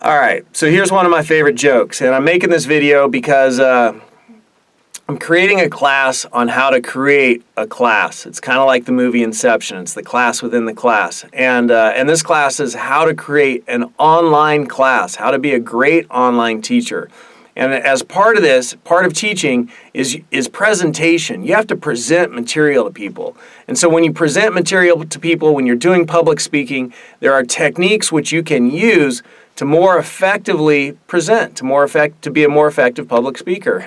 All right, so here's one of my favorite jokes, and I'm making this video because I'm creating a class on how to create a class. It's kind of like the movie Inception. It's the class within the class. And this class is how to create an online class, how to be a great online teacher. And as part of this, part of teaching is presentation. You have to present material to people. And so when you present material to people, when you're doing public speaking, there are techniques which you can use to more effectively present, to be a more effective public speaker.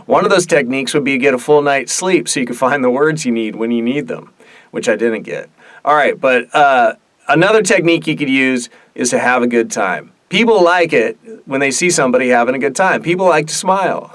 One of those techniques would be to get a full night's sleep so you can find the words you need when you need them, which I didn't get. All right, but another technique you could use is to have a good time. People like it when they see somebody having a good time. People like to smile.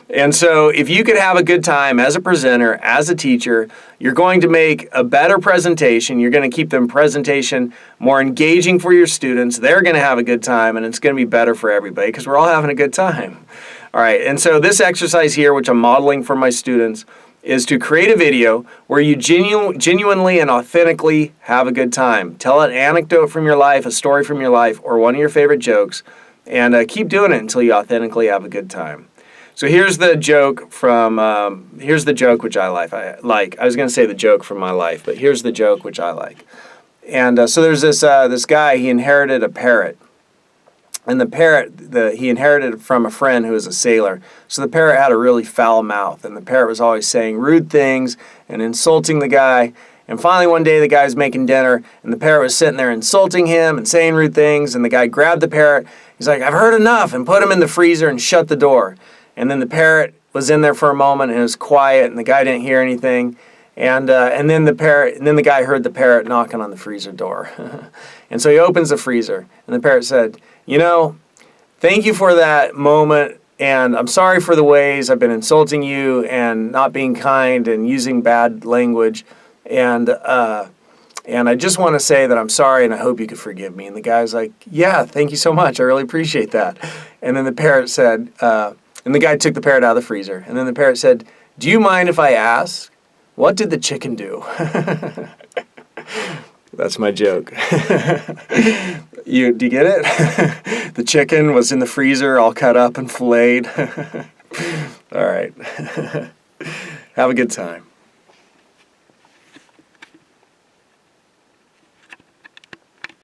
And so if you could have a good time as a presenter, as a teacher, you're going to make a better presentation. You're going to keep the presentation more engaging for your students. They're going to have a good time, and it's going to be better for everybody because we're all having a good time. All right, and so this exercise here, which I'm modeling for my students, is to create a video where you genuinely and authentically have a good time. Tell an anecdote from your life, a story from your life, or one of your favorite jokes, and keep doing it until you authentically have a good time. So here's the joke from, here's the joke which I like. I was going to say the joke from my life, but here's the joke which I like. And so there's this guy, he inherited a parrot. And the parrot, he inherited it from a friend who was a sailor. So the parrot had a really foul mouth, and the parrot was always saying rude things and insulting the guy. And finally one day the guy was making dinner, and the parrot was sitting there insulting him and saying rude things, and the guy grabbed the parrot. He's like, "I've heard enough," and put him in the freezer and shut the door. And then the parrot was in there for a moment, and it was quiet, and the guy didn't hear anything. And then the guy heard the parrot knocking on the freezer door. And so he opens the freezer, and the parrot said, "You know, thank you for that moment, and I'm sorry for the ways I've been insulting you and not being kind and using bad language. And I just want to say that I'm sorry, and I hope you could forgive me." And the guy's like, "Yeah, thank you so much. I really appreciate that." And then the parrot said, and the guy took the parrot out of the freezer. And then the parrot said, "Do you mind if I ask, what did the chicken do?" That's my joke. Do you get it? The chicken was in the freezer all cut up and filleted. All right. Have a good time.